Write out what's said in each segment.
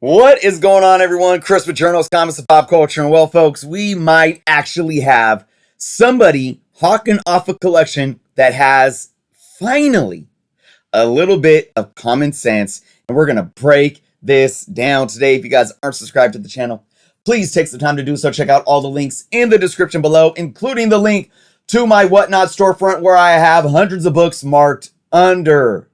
What is going on, everyone? Chris with Journals, Comics, and Pop Culture. And well, folks, we might actually have somebody hawking off a collection that has finally a little bit of common sense. And we're going to break this down today. If you guys aren't subscribed to the channel, please take some time to do so. Check out all the links in the description below, including the link to my Whatnot storefront where I have hundreds of books marked under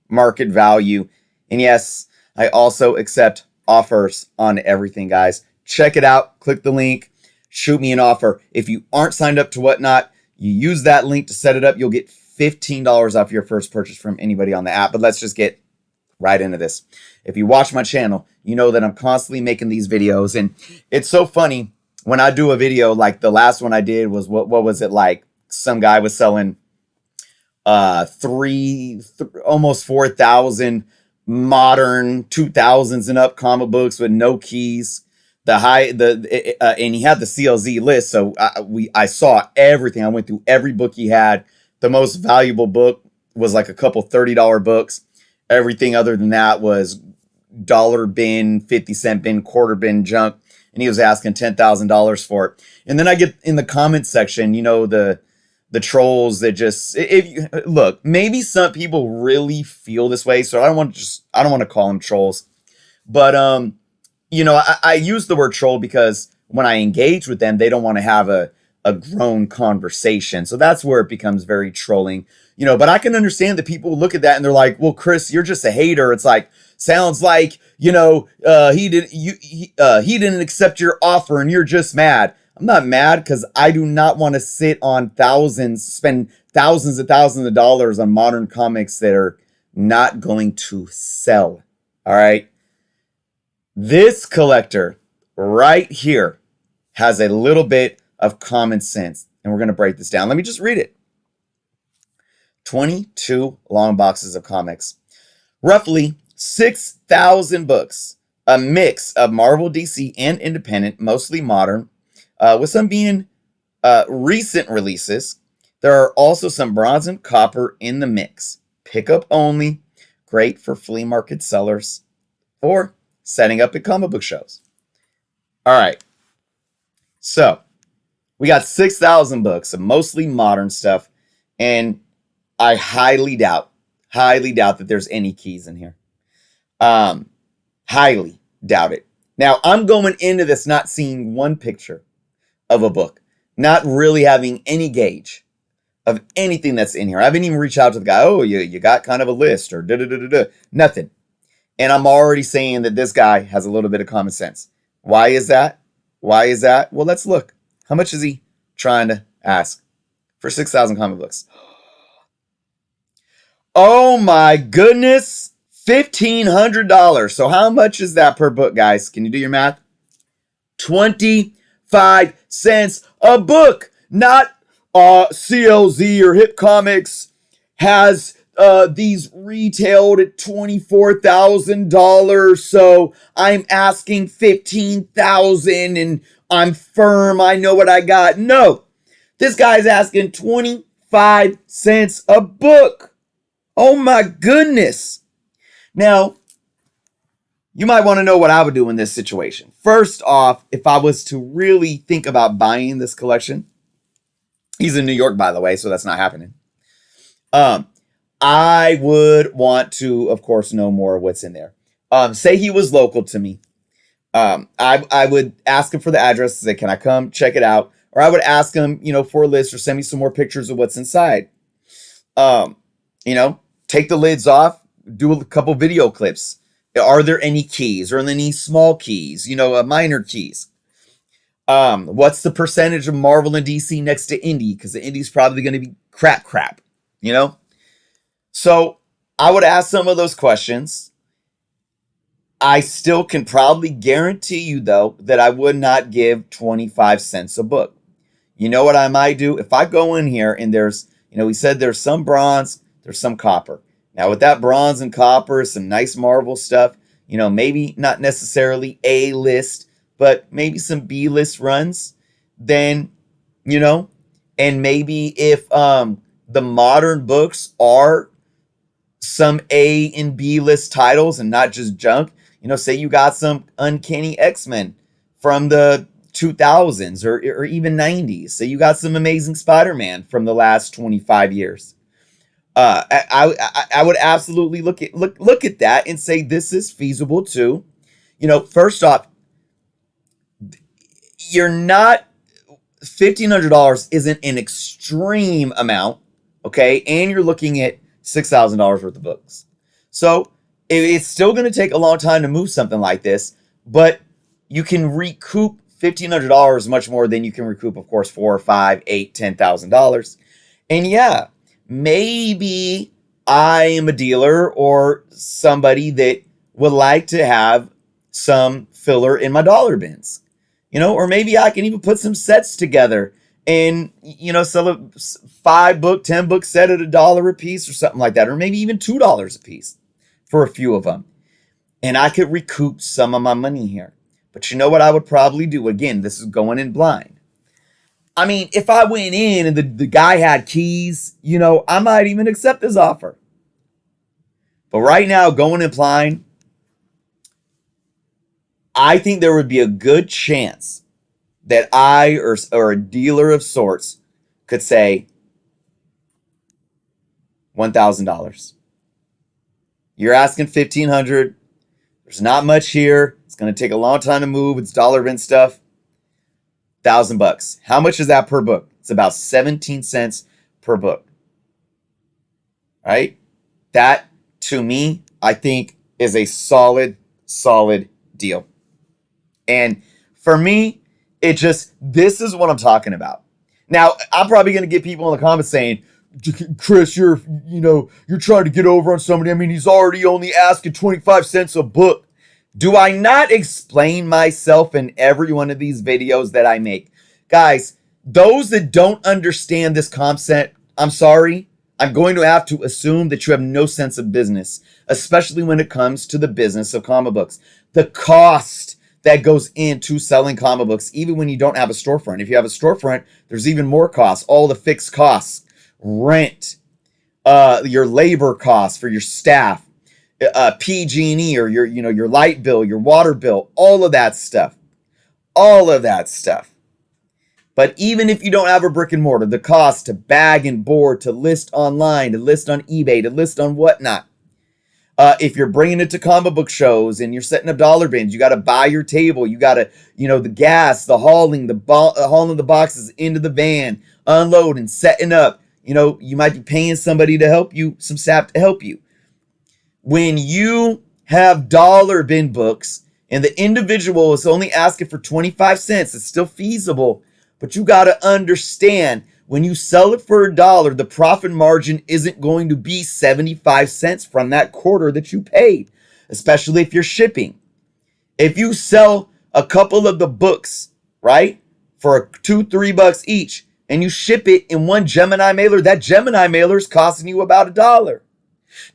market value. And yes, I also accept offers on everything, guys. Check it out. Click the link. Shoot me an offer. If you aren't signed up to Whatnot, you use that link to set it up. You'll get $15 off your first purchase from anybody on the app. But let's just get right into this. If you watch my channel, you know that I'm constantly making these videos. And it's so funny when I do a video, like the last one I did was, what was it like? Some guy was selling almost 4,000 modern 2000s and up comic books with no keys. And he had the CLZ list, so I saw everything. I went through every book he had. The most valuable book was like a couple $30 books. Everything other than that was dollar bin, 50-cent bin, quarter bin junk, and he was asking $10,000 for it. And then I get in the comment section, you know, the trolls that just, look, maybe some people really feel this way, so I don't want to call them trolls, but you know, I use the word troll because when I engage with them, they don't want to have a grown conversation, so that's where it becomes very trolling, you know. But I can understand that people look at that and they're like, well, Chris, you're just a hater. It's like, sounds like, you know, he didn't accept your offer and you're just mad. I'm not mad because I do not want to spend thousands and thousands of dollars on modern comics that are not going to sell. All right. This collector right here has a little bit of common sense, and we're going to break this down. Let me just read it. 22 long boxes of comics, roughly 6,000 books, a mix of Marvel, DC, and independent, mostly modern, with some being recent releases. There are also some bronze and copper in the mix. Pickup only, great for flea market sellers or setting up at comic book shows. All right, so we got 6,000 books of mostly modern stuff, and I highly doubt that there's any keys in here. Highly doubt it. Now, I'm going into this not seeing one picture of a book, not really having any gauge of anything that's in here. I haven't even reached out to the guy. Oh, you got kind of a list or nothing. And I'm already saying that this guy has a little bit of common sense. Why is that? Well, let's look. How much is he trying to ask for 6,000 comic books? Oh my goodness, $1,500. So how much is that per book, guys? Can you do your math? 25 cents a book. Not CLZ or Hip Comics has these retailed at $24,000. So I'm asking $15,000 and I'm firm. I know what I got. No, this guy's asking 25 cents a book. Oh my goodness. Now, you might want to know what I would do in this situation. First off, if I was to really think about buying this collection, he's in New York, by the way, so that's not happening. I would want to, of course, know more of what's in there. Say he was local to me. I would ask him for the address, say, can I come check it out? Or I would ask him, you know, for a list or send me some more pictures of what's inside. You know, take the lids off, do a couple video clips. Are there any keys or any small keys, you know, minor keys? What's the percentage of Marvel and DC next to Indie? Because the Indie's probably going to be crap, you know? So I would ask some of those questions. I still can probably guarantee you, though, that I would not give 25 cents a book. You know what I might do? If I go in here and there's, you know, we said there's some bronze, there's some copper. Now, with that bronze and copper, some nice Marvel stuff, you know, maybe not necessarily A list, but maybe some B list runs, then, you know, and maybe if the modern books are some A and B list titles and not just junk, Say you got some Uncanny X-Men from the 2000s or even 90s. Say you got some Amazing Spider-Man from the last 25 years. I would absolutely look at that and say this is feasible too. First off, you're not $1,500 isn't an extreme amount, okay? And you're looking at $6,000 worth of books. So it's still going to take a long time to move something like this, but you can recoup $1,500 much more than you can recoup, of course, $4, $5, $8, $10,000. And yeah, maybe I am a dealer or somebody that would like to have some filler in my dollar bins. Or maybe I can even put some sets together and, sell a 5-book, 10-book set at $1 a piece or something like that, or maybe even $2 a piece for a few of them. And I could recoup some of my money here. But you know what I would probably do? Again, this is going in blind. I mean, if I went in and the guy had keys, I might even accept his offer. But right now, going in blind, I think there would be a good chance that I or a dealer of sorts could say $1,000. You're asking $1,500. There's not much here. It's going to take a long time to move. It's dollar bin stuff. $1,000. How much is that per book? It's about 17 cents per book. Right? That, to me, I think is a solid deal. And for me, this is what I'm talking about. Now, I'm probably going to get people in the comments saying, Chris, you're trying to get over on somebody. I mean, he's already only asking 25 cents a book. Do I not explain myself in every one of these videos that I make? Guys, those that don't understand this concept, I'm sorry. I'm going to have to assume that you have no sense of business, especially when it comes to the business of comic books. The cost that goes into selling comic books, even when you don't have a storefront. If you have a storefront, there's even more costs. All the fixed costs, rent, your labor costs for your staff, PG&E or your light bill, your water bill, all of that stuff. But even if you don't have a brick and mortar, the cost to bag and board, to list online, to list on eBay, to list on whatnot. If you're bringing it to comic book shows and you're setting up dollar bins, you got to buy your table. You got to, the gas, the hauling, hauling the boxes into the van, unloading, setting up. You might be paying somebody to help you, some staff to help you. When you have dollar bin books and the individual is only asking for 25 cents, it's still feasible. But you got to understand, when you sell it for $1, the profit margin isn't going to be 75 cents from that quarter that you paid, especially if you're shipping. If you sell a couple of the books, right, for $2-3 each, and you ship it in one Gemini mailer, that Gemini mailer is costing you about $1.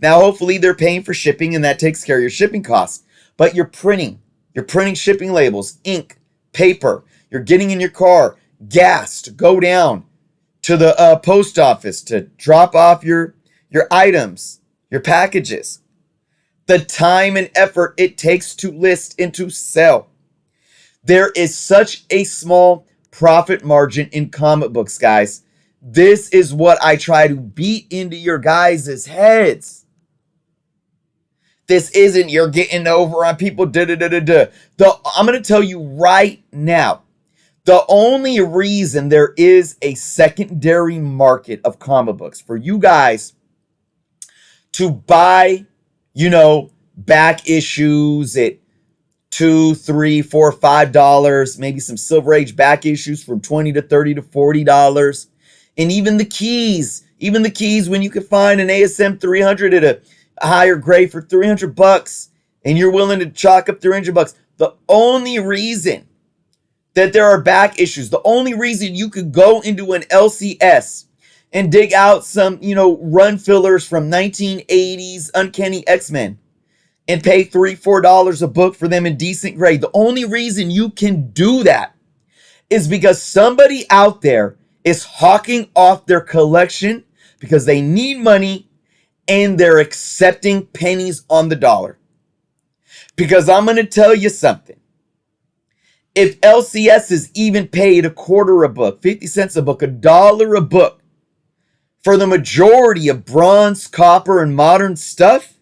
Now, hopefully they're paying for shipping and that takes care of your shipping costs. But you're printing shipping labels, ink, paper. You're getting in your car, gas to go down to the post office to drop off your items, your packages. The time and effort it takes to list and to sell. There is such a small profit margin in comic books, guys. This is what I try to beat into your guys' heads. This isn't you're getting over on people. I'm going to tell you right now, the only reason there is a secondary market of comic books for you guys to buy, back issues at $2, $3, $4, $5, maybe some Silver Age back issues from $20 to $30 to $40, and even the keys when you can find an ASM 300 at a higher grade for $300, and you're willing to chalk up $300. The only reason that there are back issues, the only reason you could go into an LCS and dig out some, run fillers from 1980s Uncanny X-Men and pay $3, $4 a book for them in decent grade. The only reason you can do that is because somebody out there is hawking off their collection because they need money and they're accepting pennies on the dollar. Because I'm going to tell you something. If LCS is even paid a quarter a book, 50 cents a book, $1 a book for the majority of bronze, copper, and modern stuff,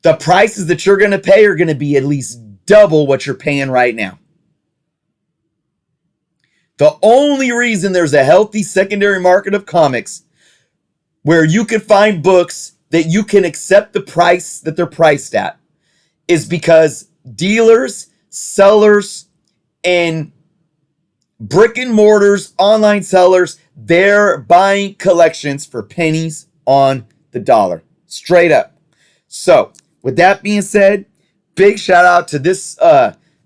the prices that you're going to pay are going to be at least double what you're paying right now. The only reason there's a healthy secondary market of comics where you can find books that you can accept the price that they're priced at is because dealers, sellers, and brick and mortars, online sellers, they're buying collections for pennies on the dollar. Straight up. So, with that being said, big shout out to this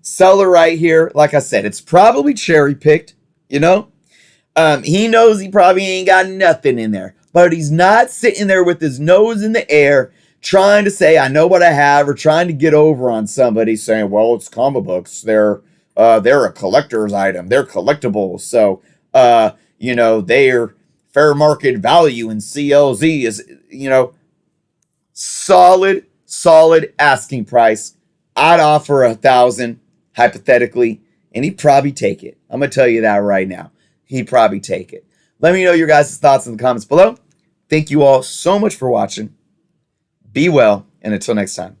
seller right here. Like I said, it's probably cherry picked, you know? He knows he probably ain't got nothing in there, but he's not sitting there with his nose in the air trying to say, I know what I have, or trying to get over on somebody saying, well, it's comic books. They're a collector's item. They're collectibles. So, they're fair market value, and CLZ is, solid asking price. I'd offer 1,000 hypothetically, and he'd probably take it. I'm going to tell you that right now. He'd probably take it. Let me know your guys' thoughts in the comments below. Thank you all so much for watching. Be well, and until next time.